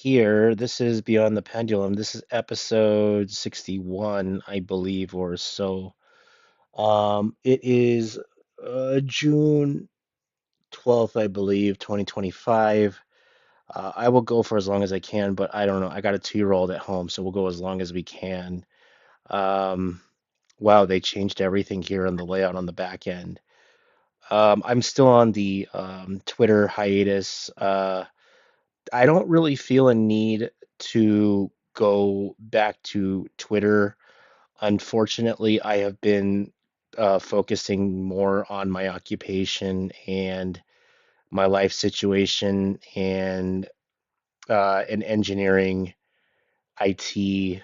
here. This is Beyond the Pendulum. This is episode 61, I believe, or so. It is June 12th, I believe, 2025. I will go for as long as I can, but I don't know. I got a 2-year old at home, so we'll go as long as we can. Um, wow, they changed everything here on the layout on the back end. I'm still on the Twitter hiatus. I don't really feel a need to go back to Twitter. Unfortunately, I have been focusing more on my occupation and my life situation and an engineering IT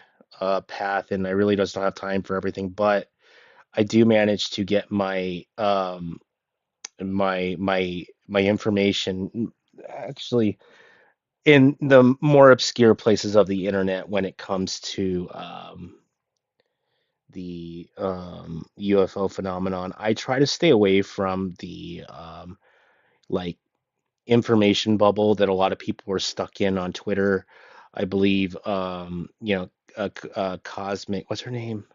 path, and I really just don't have time for everything. But I do manage to get my information actually in the more obscure places of the internet when it comes to the UFO phenomenon. I try to stay away from the like information bubble that a lot of people were stuck in on Twitter. I believe, Cosmic, what's her name?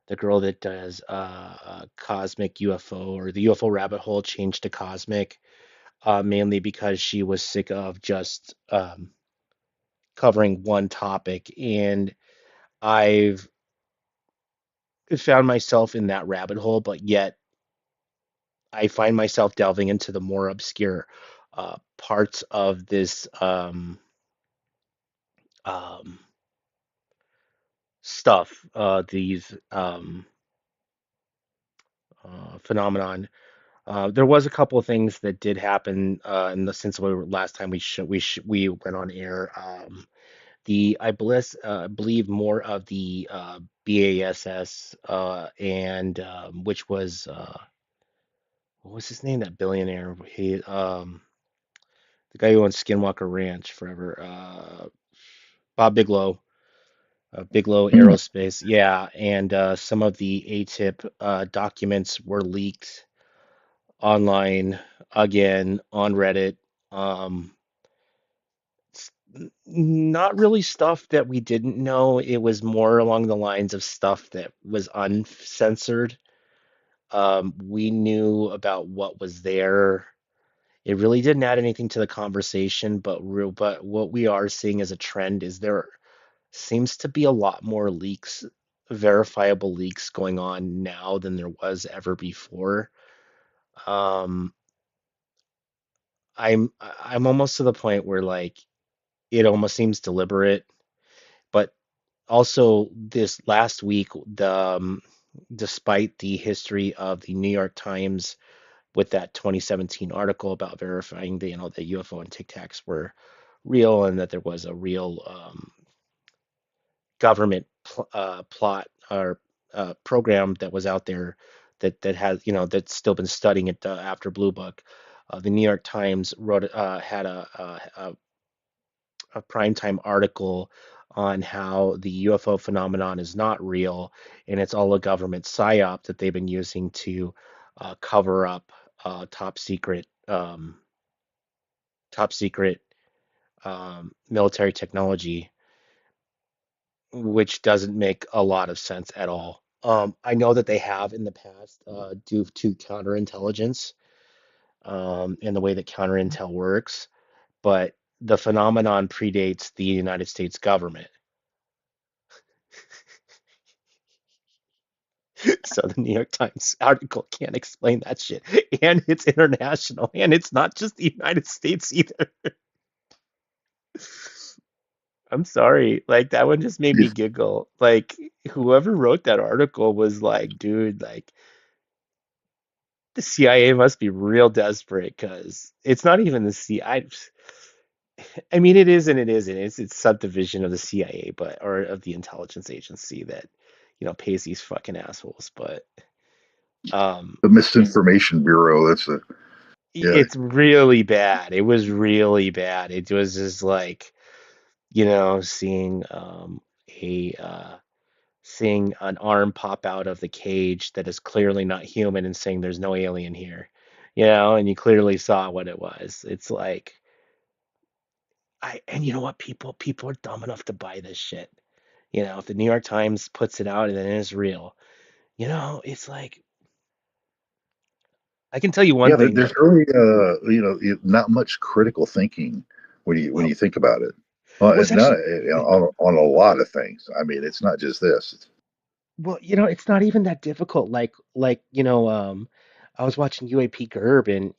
The girl that does Cosmic UFO or the UFO rabbit hole changed to Cosmic, mainly because she was sick of just covering one topic. And I've found myself in that rabbit hole, but yet I find myself delving into the more obscure parts of this um, stuff, these phenomenon. There was a couple of things that did happen since last time we went on air. I believe more of the BASS and which was what was his name? That billionaire. The guy who owns Skinwalker Ranch forever. Bob Bigelow. Bigelow Mm. Aerospace. Yeah, and some of the ATIP documents were leaked online again on Reddit. Um, Not really stuff that we didn't know. It was more along the lines of stuff that was uncensored. We knew about what was there. It really didn't add anything to the conversation, but what we are seeing as a trend is there seems to be a lot more leaks, verifiable leaks going on now than there was ever before. Um, I'm almost to the point where like it almost seems deliberate, but also this last week, despite the history of the New York Times with that 2017 article about verifying the UFO and Tic Tacs were real and that there was a real government plot or program that was out there that has that's still been studying it after Blue Book. The New York Times had a primetime article on how the UFO phenomenon is not real and it's all a government psyop that they've been using to cover up top secret top secret military technology, which doesn't make a lot of sense at all. I know that they have in the past due to counterintelligence and the way that counterintel works, but the phenomenon predates the United States government. So the New York Times article can't explain that shit. And it's international. And it's not just the United States either. I'm sorry. Like that one just made me Yes. giggle. Like whoever wrote that article was like, dude, like the CIA must be real desperate because it's not even the CIA. I mean, it is and it isn't. It's subdivision of the CIA, but or of the intelligence agency that, pays these fucking assholes. But um, The Misinformation Bureau. That's a yeah. it's really bad. It was really bad. It was just like, seeing a seeing an arm pop out of the cage that is clearly not human and saying there's no alien here. And you clearly saw what it was. It's like and you know what? People are dumb enough to buy this shit. If the New York Times puts it out and then it's real, it's like I can tell you one Yeah, thing there's that, really not much critical thinking when well, you think about it. Well, was no, actually, on a lot of things. I mean, it's not just this. well, it's not even that difficult. I was watching UAP Gerb and,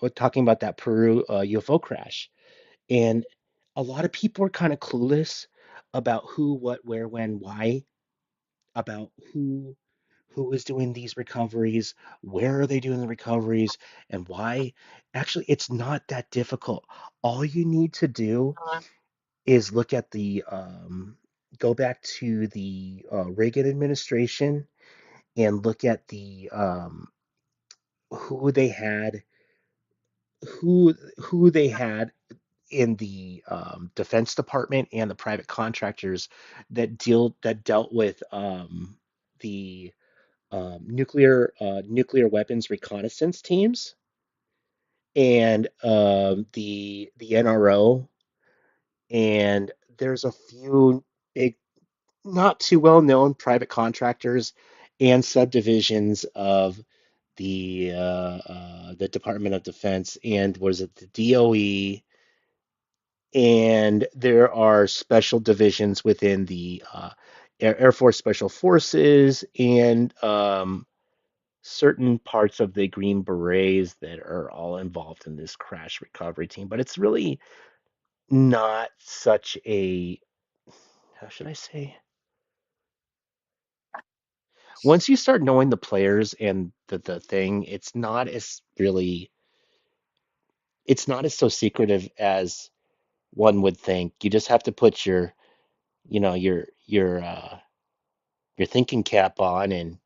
we're talking about that Peru UFO crash. And a lot of people are kind of clueless about who, what, where, when, why, about who is doing these recoveries, where are they doing the recoveries, and why. Actually, it's not that difficult. All you need to do is look at go back to the Reagan administration and look at who they had, who they had in the Defense Department and the private contractors that dealt with the nuclear weapons reconnaissance teams and the NRO, and there's a few big, not too well known private contractors and subdivisions of the Department of Defense, and was it the DOE, and there are special divisions within the Air Force Special Forces and certain parts of the Green Berets that are all involved in this crash recovery team. But it's really not such a, how should I say? Once you start knowing the players and the thing, it's not as so secretive as one would think. You just have to put you know, your thinking cap on and,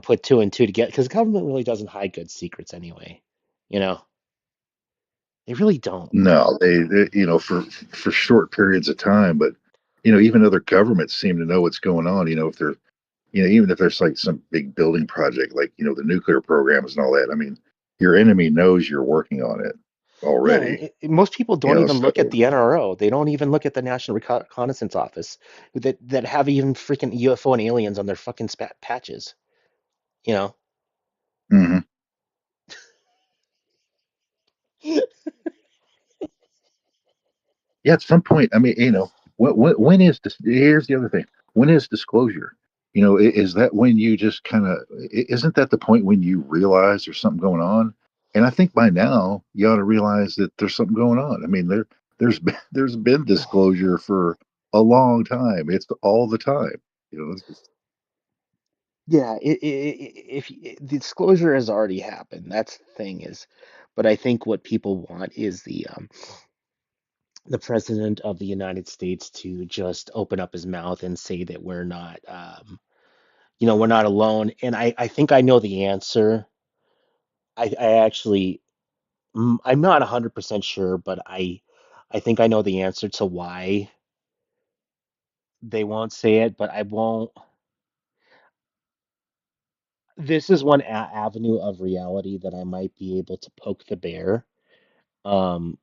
put two and two together because the government really doesn't hide good secrets anyway. You know, they really don't. No, they for short periods of time, but even other governments seem to know what's going on. If they're even if there's like some big building project, like the nuclear programs and all that. I mean, your enemy knows you're working on it Yeah, already. and most people don't even So look at the NRO. They don't even look at the National Reconnaissance Office that have even freaking UFO and aliens on their fucking patches. You know? mhm. Yeah, at some point, I mean, when is this? Here's the other thing. When is disclosure? Is that when you just kind of, isn't that the point when you realize there's something going on? And I think by now you ought to realize that there's something going on. I mean, there's been disclosure for a long time. It's all the time. It's just, Yeah, if the disclosure has already happened, that's the thing is, but I think what people want is the president of the United States to just open up his mouth and say that we're not alone. And I think I know the answer. I actually, I'm not 100% sure, but I think I know the answer to why they won't say it, but I won't. This is one avenue of reality that I might be able to poke the bear, um,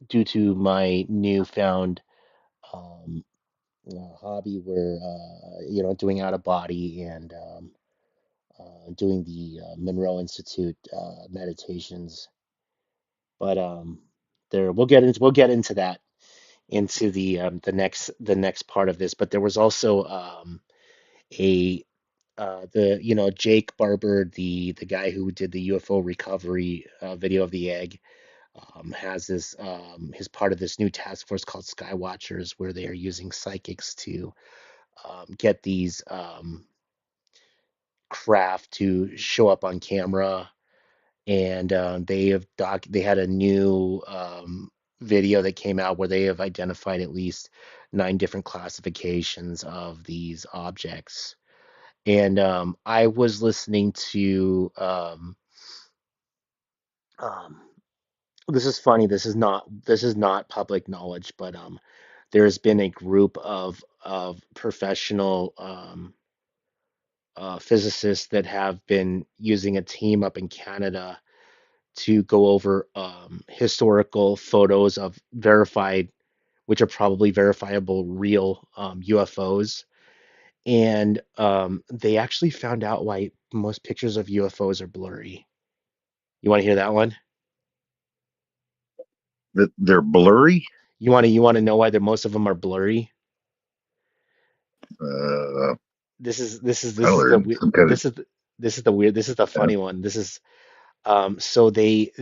due to my newfound um, hobby where, doing out of body and doing the Monroe Institute meditations. But there, we'll get into that into the next part of this. But there was also a Jake Barber, the guy who did the UFO recovery video of the egg, has this his part of this new task force called Skywatchers, where they are using psychics to get these craft to show up on camera. And they had a new video that came out where they have identified at least 9 different classifications of these objects. And I was listening to um, this is funny. This is not public knowledge, but there has been a group of professional physicists that have been using a team up in Canada to go over historical photos of verified, which are probably verifiable real UFOs. And they actually found out why most pictures of UFOs are blurry. You want to hear that one? That they're blurry. You want to know why most of them are blurry? Uh, I This don't is know, the we- some kind of this is the weird this is the uh, funny one. This is so they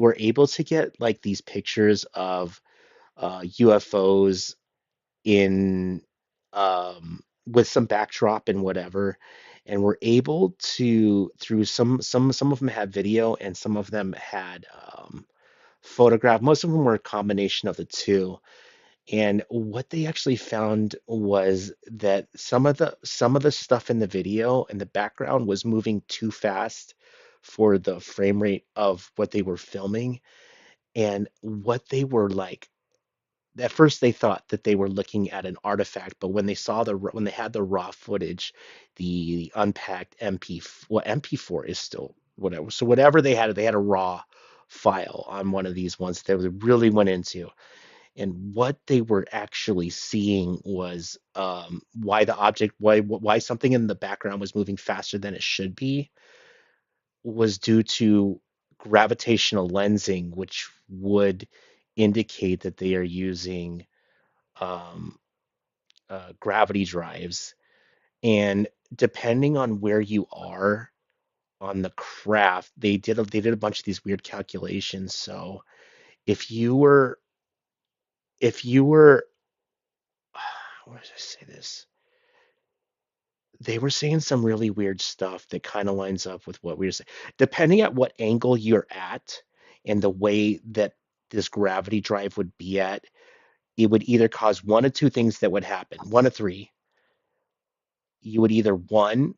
were able to get like these pictures of UFOs in with some backdrop and whatever, and were able to through some of them had video and some of them had photograph. Most of them were a combination of the two. And what they actually found was that some of the stuff in the video and the background was moving too fast for the frame rate of what they were filming. And what they were like, at first they thought that they were looking at an artifact, but when they saw when they had the raw footage, the unpacked MP, well, MP4 is still whatever. So whatever they had a raw file on one of these ones that they really went into. And what they were actually seeing was why something in the background was moving faster than it should be was due to gravitational lensing, which would indicate that they are using um, gravity drives. And depending on where you are on the craft, they did a bunch of these weird calculations. So if you were if you were how does I say this? They were saying some really weird stuff that kind of lines up with what we were saying. Depending at what angle you're at and the way that this gravity drive would be at, it would either cause one of two things that would happen. One of three. You would either one,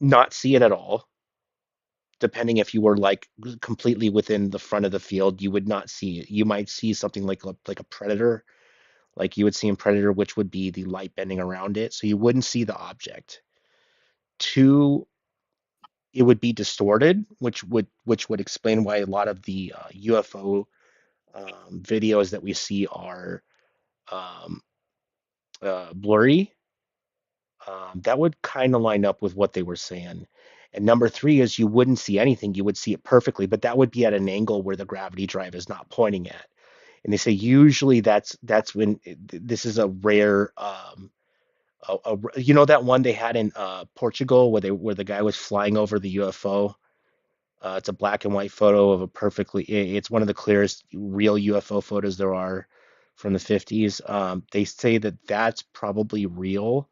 not see it at all, depending if you were like completely within the front of the field, you would not see it. You might see something like a predator, like you would see in Predator, which would be the light bending around it. So you wouldn't see the object. Two, it would be distorted, which would explain why a lot of the UFO videos that we see are um, blurry. That would kind of line up with what they were saying. And number three is you wouldn't see anything; you would see it perfectly, but that would be at an angle where the gravity drive is not pointing at. And they say usually that's when this is a rare. You know that one they had in Portugal where the guy was flying over the UFO. It's a black and white photo of a it's one of the clearest real UFO photos there are from the 50s. They say that that's probably real,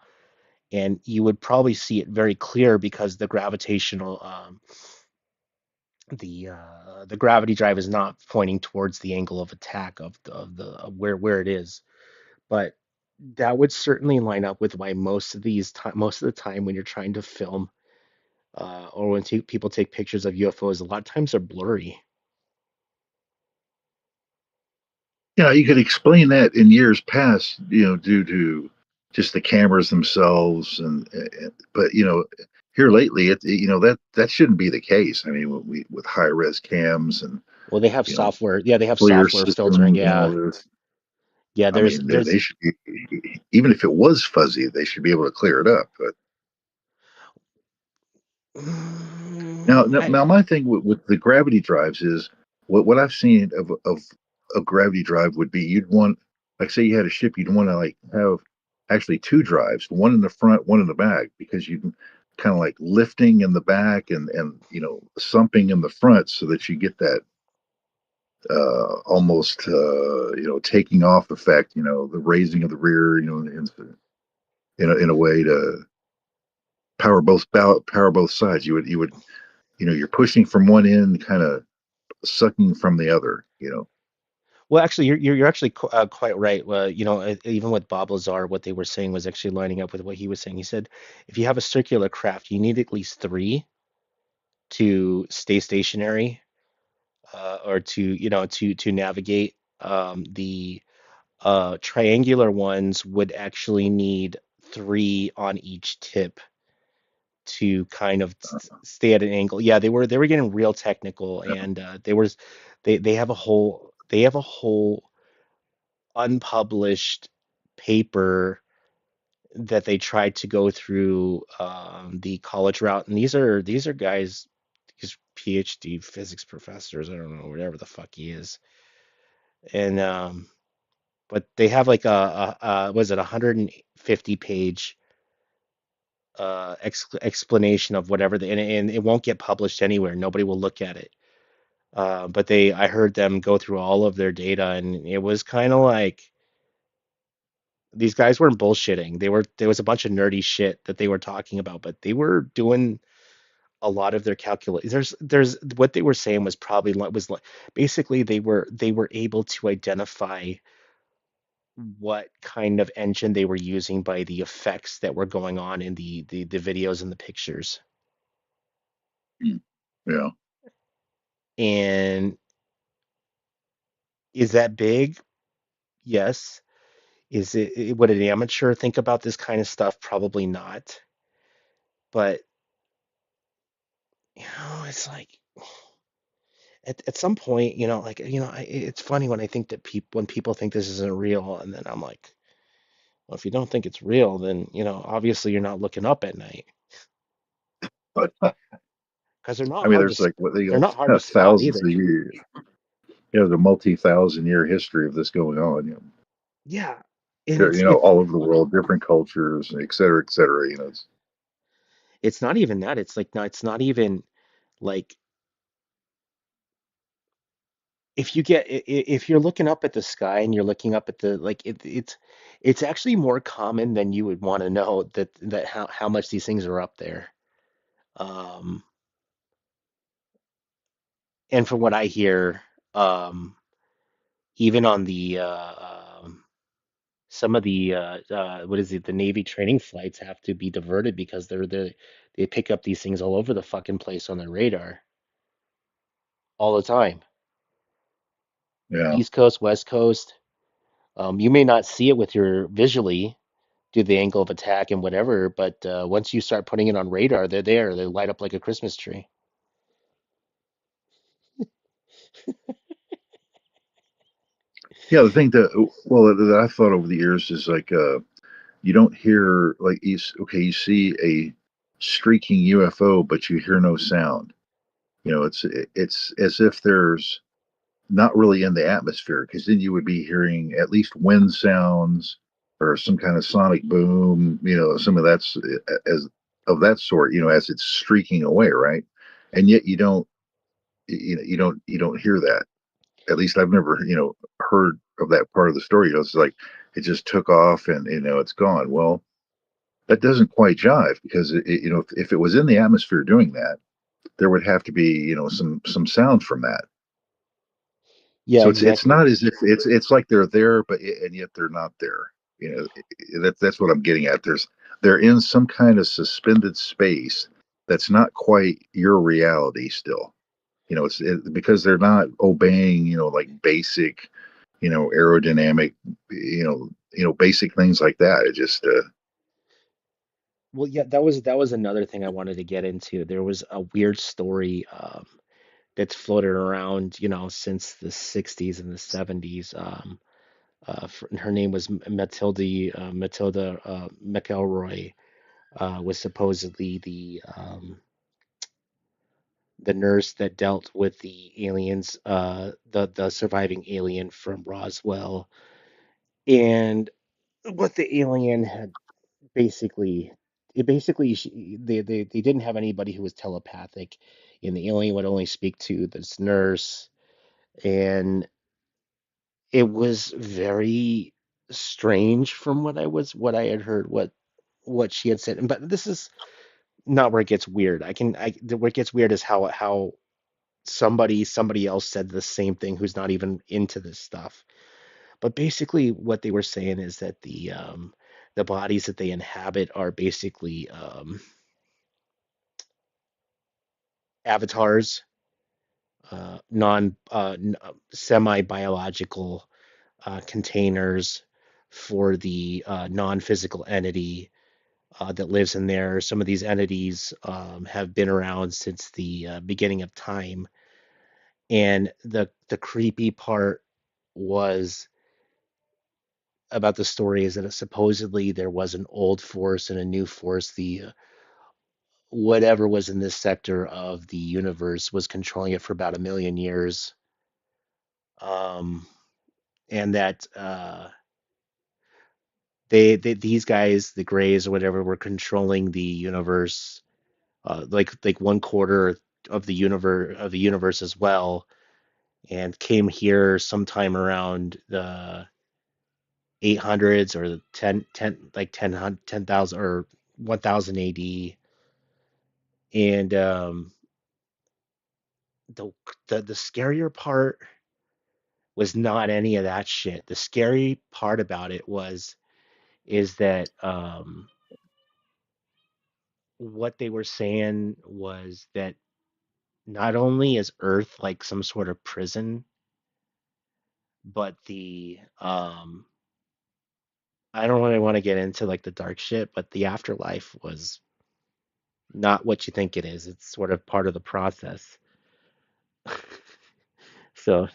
and you would probably see it very clear because the gravity drive is not pointing towards the angle of attack of where it is. But that would certainly line up with why most of the time when you're trying to film or when people take pictures of UFOs, a lot of times they're blurry. Yeah, you could explain that in years past, due to just the cameras themselves, but here lately, that shouldn't be the case. I mean, with high res cams and Well, they have you know software. Yeah, they have clear software filtering. systems and Yeah. all this. Yeah, I mean, they there's should be, even if it was fuzzy, they should be able to clear it up. But I now my thing with the gravity drives is what I've seen of a gravity drive would be you'd want, like, say you had a ship, you'd want to like have actually two drives, one in the front, one in the back, because you can kind of like lifting in the back and sumping in the front so that you get that almost taking off effect, the raising of the rear, in a way to power both sides. You would you're pushing from one end, kind of sucking from the other. well, actually, you're actually quite right. Even with Bob Lazar, what they were saying was actually lining up with what he was saying. He said if you have a circular craft, you need at least three to stay stationary, or to navigate. The triangular ones would actually need three on each tip to kind of stay at an angle. Yeah, they were getting real technical, and they have a whole unpublished paper that they tried to go through the college route, and these are guys, these PhD physics professors. I don't know, whatever the fuck he is, and but they have like was it 150 page explanation of whatever and it won't get published anywhere. Nobody will look at it. But I heard them go through all of their data, and it was kind of like these guys weren't bullshitting. There was a bunch of nerdy shit that they were talking about, but they were doing a lot of their calculate. There's what they were saying was probably was like basically they were able to identify what kind of engine they were using by the effects that were going on in the videos and the pictures. Mm. Yeah. And is that big? Yes. Would an amateur think about this kind of stuff? Probably not. But it's like at some point, like it's funny when I think that people think this isn't real, and then I'm like, well, if you don't think it's real, then obviously you're not looking up at night But because they're I not mean, hard to there's like what they they're not hard to got spot thousands either. of years. You know, the multi-thousand-year history of this going on. Yeah, and All over the world, different cultures, et cetera, et cetera. it's not even that. It's like no, it's not even like if you're looking up at the sky and you're looking up at the like it's actually more common than you would want to know that how much these things are up there. Um, and from what I hear, um, even on the some of the what is it, the Navy training flights have to be diverted because they pick up these things all over the fucking place on their radar all the time. Yeah. East Coast, West Coast. You may not see it with your visually due to the angle of attack and whatever, but once you start putting it on radar, they're there. They light up like a Christmas tree. Yeah. The thing that I thought over the years is like you don't hear like you see a streaking UFO, but you hear no sound. It's as if there's not really in the atmosphere because then you would be hearing at least wind sounds or some kind of sonic boom, some of that's as of that sort, as it's streaking away, right? And yet you don't hear that. At least I've never, heard of that part of the story. It's like it just took off and it's gone. Well, that doesn't quite jive because if it was in the atmosphere doing that, there would have to be some sound from that. Yeah, So it's exactly. not as if it's like they're there, and yet they're not there. That's what I'm getting at. They're in some kind of suspended space that's not quite your reality still. Because they're not obeying like basic aerodynamic basic things like that. It just Well, yeah, that was another thing I wanted to get into. There was a weird story that's floated around, since the 60s and the 70s. Her name was Matilda McElroy. Was supposedly the nurse that dealt with the aliens, the surviving alien from Roswell, and what the alien had basically, they didn't have anybody who was telepathic, and the alien would only speak to this nurse, and it was very strange from what I had heard, what she had said. But this is not where it gets weird. Where it gets weird is how somebody else said the same thing who's not even into this stuff. But basically, what they were saying is that the bodies that they inhabit are basically avatars, non semi-biological containers for the non-physical entity that lives in there. Some of these entities have been around since the beginning of time. And the creepy part was about the story is that supposedly there was an old force and a new force. The whatever was in this sector of the universe was controlling it for about 1 million years. Um, and that these guys, the Greys or whatever, were controlling the universe, like 1/4 of the universe as well, and came here sometime around the 800s or 10,000 or 1000 AD. And the the scarier part was not any of that shit. The scary part about it was is that what they were saying was that not only is Earth like some sort of prison, but the I don't really want to get into like the dark shit, but the afterlife was not what you think it is. It's sort of part of the process. So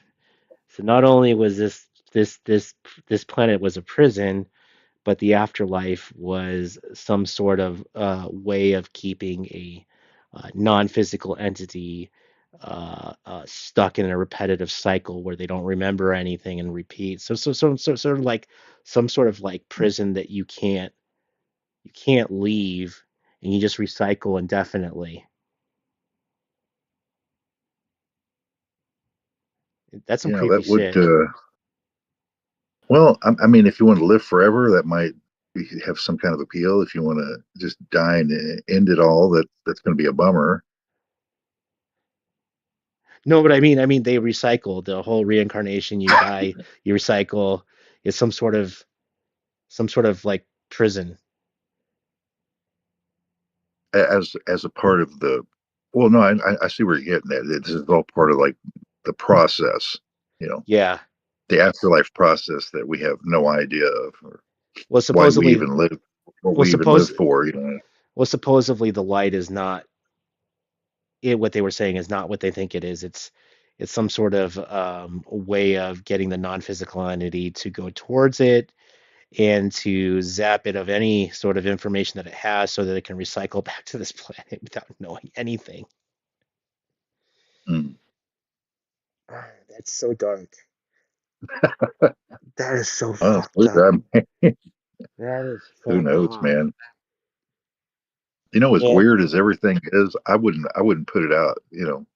so not only was this planet was a prison, but the afterlife was some sort of way of keeping a non-physical entity stuck in a repetitive cycle where they don't remember anything and repeat. So sort of like some sort of like prison that you can't leave and you just recycle indefinitely. That's some Yeah, creepy that would. shit. Well, I mean, if you want to live forever, that might have some kind of appeal. If you want to just die and end it all, that's going to be a bummer. No, but I mean they recycle the whole reincarnation. You die, you recycle. Is some sort of like prison. As a part of the. Well, no, I see where you're getting at. This is all part of like the process, you know, Yeah. the afterlife process that we have no idea of, or Well, why we supposedly, even live, what well, we even live suppose, for, you know. well, supposedly the light is not it. What they were saying is not what they think it is. It's some sort of way of getting the non-physical entity to go towards it and to zap it of any sort of information that it has, so that it can recycle back to this planet without knowing anything. Mm. Ah, that's so dark. That is so Oh, fucked up. I That is who fucked knows, up. man? You know, as And weird as everything is, I wouldn't put it out. You know,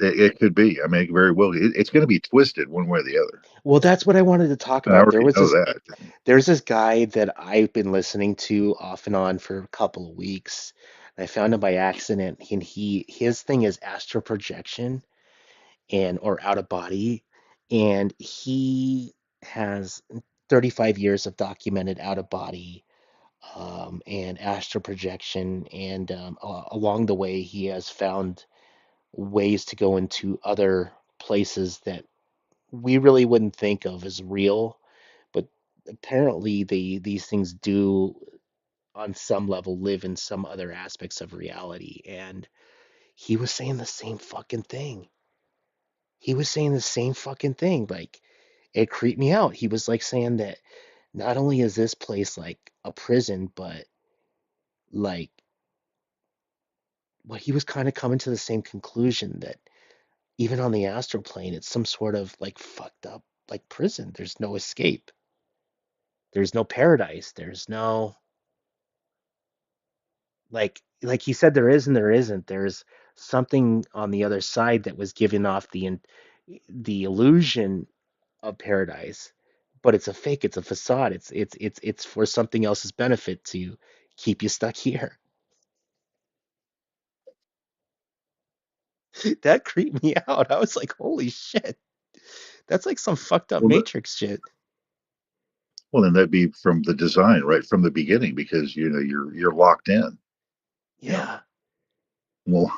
it could be. I mean, it very well. It's going to be twisted one way or the other. well, that's what I wanted to talk And I about. There already was know this that. there's this guy that I've been listening to off and on for a couple of weeks. I found him by accident, and his thing is astral projection and or out of body, and he has 35 years of documented out of body and astral projection, and along the way he has found ways to go into other places that we really wouldn't think of as real, but apparently these things do on some level live in some other aspects of reality. And he was saying the same fucking thing. He was saying the same fucking thing. Like, it creeped me out. He was like saying that not only is this place like a prison, but like he was kind of coming to the same conclusion that even on the astral plane, it's some sort of like fucked up like prison. There's no escape. There's no paradise. There's no like he said there is and there isn't. There's something on the other side that was giving off the illusion of paradise, but it's a fake. It's a facade. It's for something else's benefit to keep you stuck here. That creeped me out. I was like, holy shit, that's like some fucked up Well, Matrix shit. well, then that'd be from the design, right from the beginning, because you know you're locked in. You know, Yeah. well,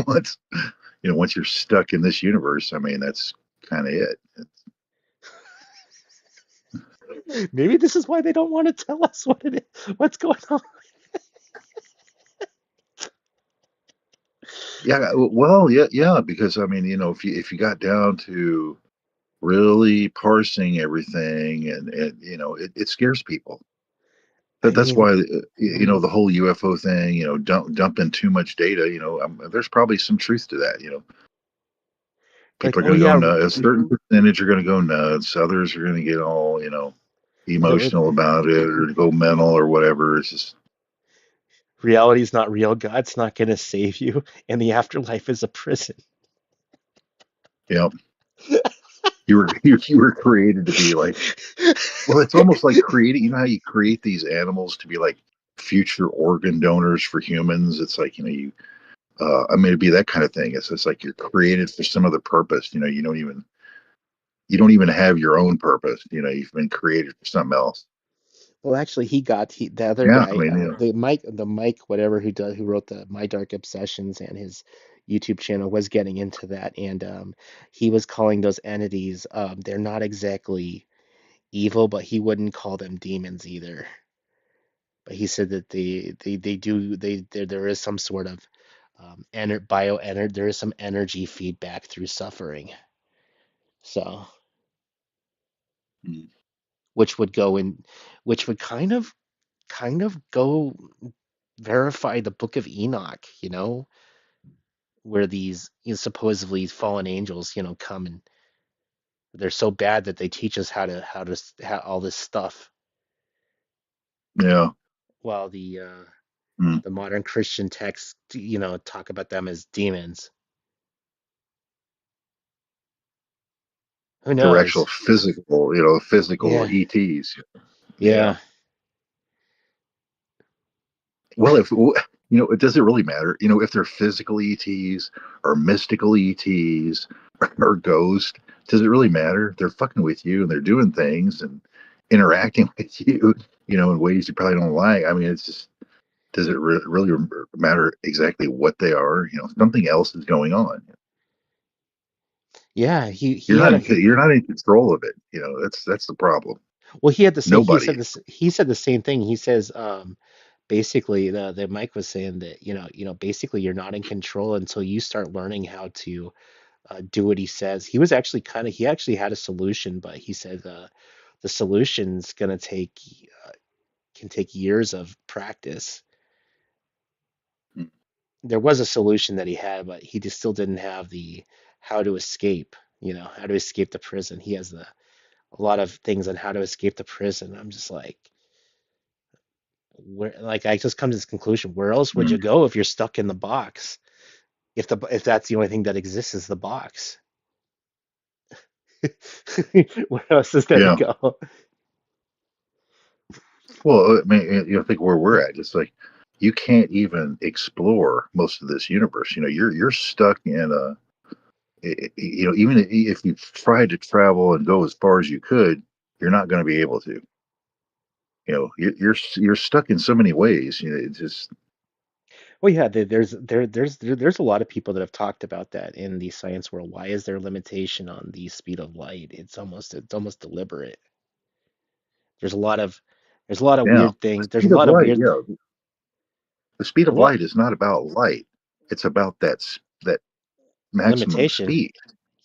once once you're stuck in this universe, I mean, that's kind of it. Maybe this is why they don't want to tell us what it is, what's going on. Yeah, well, yeah, yeah, because I mean, if you got down to really parsing everything, and it scares people. I That's mean, why the whole UFO thing, dumping too much data. There's probably some truth to that. like, People are oh going to go yeah, nuts. A certain percentage are going to go nuts. Others are going to get all emotional the about it or go mental or whatever. It's just reality is not real. God's not going to save you, and the afterlife is a prison. you know you were created to be like. Well, it's almost like creating. You know how you create these animals to be like future organ donors for humans. It's like I mean, it'd be that kind of thing. It's like you're created for some other purpose. You don't even have your own purpose. You've been created for something else. Well, actually, the other Yeah, I guy, mean, the Mike, whatever who wrote the My Dark Obsessions and his YouTube channel was getting into that, and he was calling those entities, they're not exactly evil, but he wouldn't call them demons either. But he said that they do there is some sort of there is some energy feedback through suffering. So, mm, which would go in, which would kind of go verify the Book of Enoch, where these supposedly fallen angels, come and they're so bad that they teach us how all this stuff, yeah, while mm, the modern Christian texts, talk about them as demons. Who they're actual knows? physical Yeah, ETs. Yeah. yeah. Well, if it doesn't really matter. If they're physical ETs or mystical ETs or ghost, does it really matter? They're fucking with you and they're doing things and interacting with you, in ways you probably don't like. I mean, it's just, does it really matter exactly what they are? Something else is going on. Yeah, he had a You're not in control of it. That's the problem. well, he had to say Nobody. he said the same thing. He says basically the Mike was saying that basically you're not in control until you start learning how to do what he says. He actually had a solution, but he said the solution's gonna can take years of practice. Mm, There was a solution that he had, but he just still didn't have the how to escape, how to escape the prison. He has a lot of things on how to escape the prison. I'm just like, where, like, I just come to this conclusion, where else would mm, you go if you're stuck in the box? If that's the only thing that exists is the box. Where else is there to yeah. go? Well, I mean, think where we're at. It's like you can't even explore most of this universe. You're stuck in even if you tried to travel and go as far as you could, you're not going to be able to. You're stuck in so many ways. It's just Well, yeah, there's a lot of people that have talked about that in the science world. Why is there a limitation on the speed of light? It's almost deliberate. There's a lot of there's a lot of yeah. weird things. The There's a speed of lot of light. weird Yeah, the speed a of lot light is not about light. It's about that maximum limitation. speed.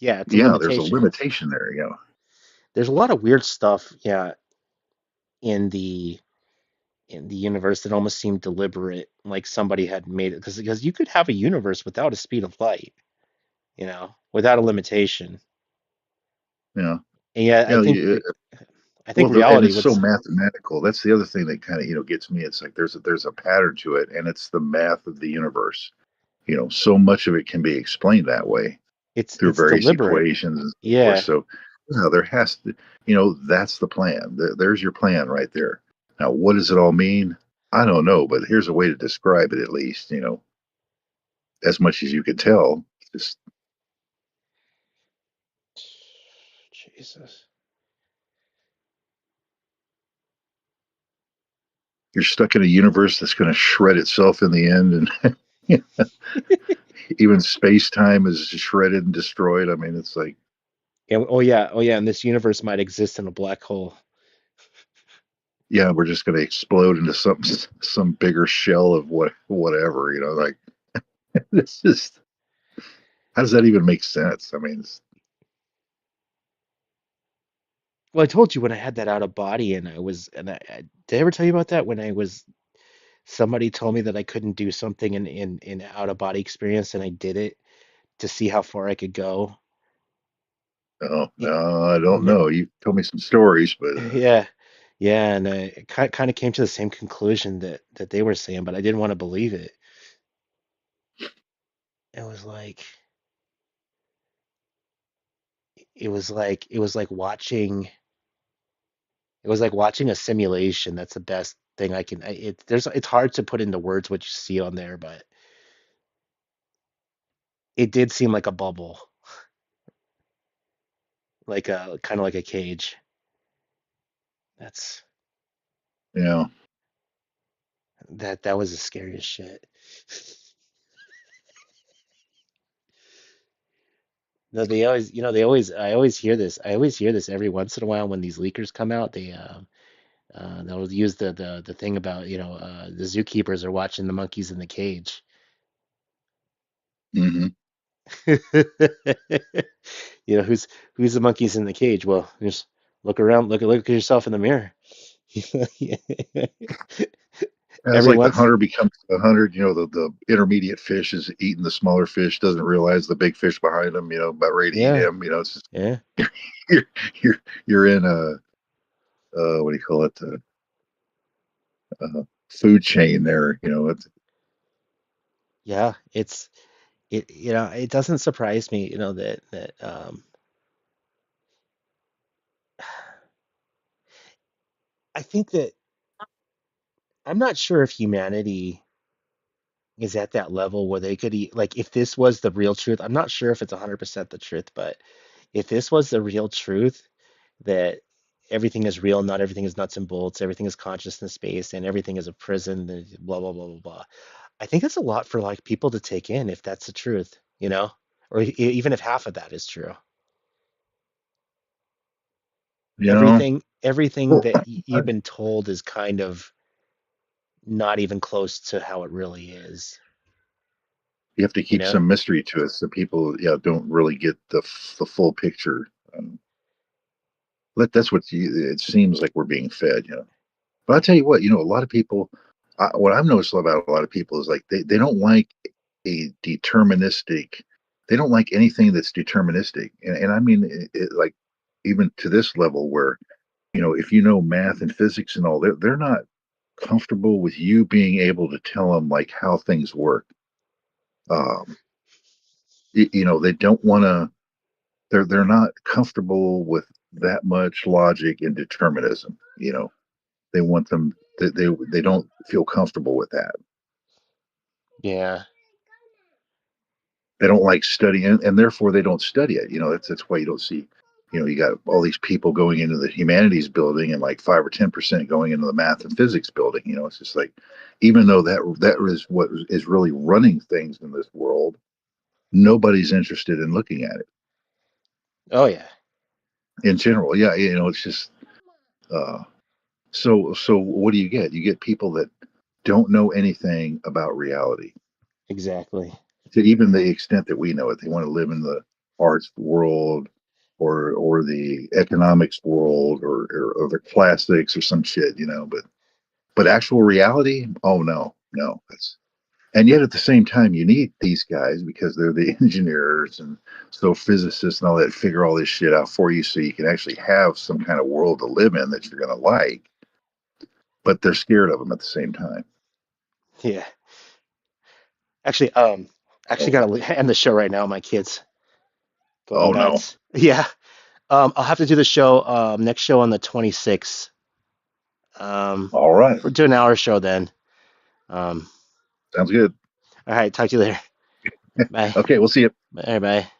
Yeah, it's a Yeah, there's a limitation. limitation there. Yeah, There's a lot of weird stuff, yeah, in the universe that almost seemed deliberate, like somebody had made it because you could have a universe without a speed of light, without a limitation. yeah, And yet, yeah. I think Well, and reality it's would. so mathematical. That's the other thing that kind of gets me. It's like there's a pattern to it, and it's the math of the universe. So much of it can be explained that way through It's various deliberate. equations and so forth. Yeah, So, there has to, that's the plan. There's your plan right there. Now, what does it all mean? I don't know, but here's a way to describe it at least. As much as you could tell. Just Jesus. you're stuck in a universe that's going to shred itself in the end, and even space time is shredded and destroyed. I mean, it's like And oh yeah, and this universe might exist in a black hole. yeah, we're just going to explode into some bigger shell of whatever, like it's just, how does that even make sense? I mean, Well, I told you when I had that out of body, and did I ever tell you about that when I was somebody told me that I couldn't do something in out of body experience, and I did it to see how far I could go. no, Y- no, I don't n- know. You told me some stories, but Yeah, yeah, and I kind of came to the same conclusion that they were saying, but I didn't want to believe it. It was like it was like watching a simulation. That's the best thing I can. It's hard to put into words what you see on there, but it did seem like a bubble, like a kind of like a cage. That's you know, that was the scariest shit. No, I always hear this. I always hear this every once in a while when these leakers come out. They'll use the thing about, the zookeepers are watching the monkeys in the cage. hmm Who's the monkeys in the cage? Well, just look around, look at yourself in the mirror. it's Every like the once, hunter becomes the hunter. The intermediate fish is eating the smaller fish, doesn't realize the big fish behind him, about ready to eat yeah, him. It's just, yeah, you're you're you're in a what do you call it? Food chain there. It's, yeah. It doesn't surprise me, that I think that I'm not sure if humanity is at that level where they could eat, like, if this was the real truth. I'm not sure if it's 100% the truth, but if this was the real truth, that everything is real, not everything is nuts and bolts, everything is consciousness based, and everything is a prison, and blah blah blah blah blah. I think that's a lot for like people to take in if that's the truth, or even if half of that is true. you know, Everything well, that you've been told is kind of not even close to how it really is, you have to you keep know? some mystery to it so people, yeah, don't really get the full picture. That's what it seems like we're being fed. But I'll tell you what, a lot of people, what I've noticed about a lot of people is like they don't like a deterministic, they don't like anything that's deterministic. And I mean, like even to this level where, if you know math and physics and all, they're not comfortable with you being able to tell them like how things work. Um, they don't want to, they're not comfortable with that much logic and determinism. They want them, they don't feel comfortable with that. Yeah. They don't like studying, and therefore they don't study it. That's why you don't see, you got all these people going into the humanities building and like 5 or 10% going into the math and physics building. It's just like, even though that is what is really running things in this world, nobody's interested in looking at it Oh yeah, in general. Yeah, it's just uh, so what do you get? You get people that don't know anything about reality exactly. to even the extent that we know it. They want to live in the arts world or the economics world or the classics or some shit, but actual reality, oh no, no. And yet at the same time you need these guys because they're the engineers and so physicists and all that figure all this shit out for you so you can actually have some kind of world to live in that you're going to like, but they're scared of them at the same time. Yeah. Actually, actually Oh, gotta end the show right now. My kids going oh no. nuts. Yeah. I'll have to do the show, next show on the 26th. All right. We'll do an hour show then. Um, Sounds good. all right, talk to you later. Bye. Okay, we'll see you. Bye. Bye.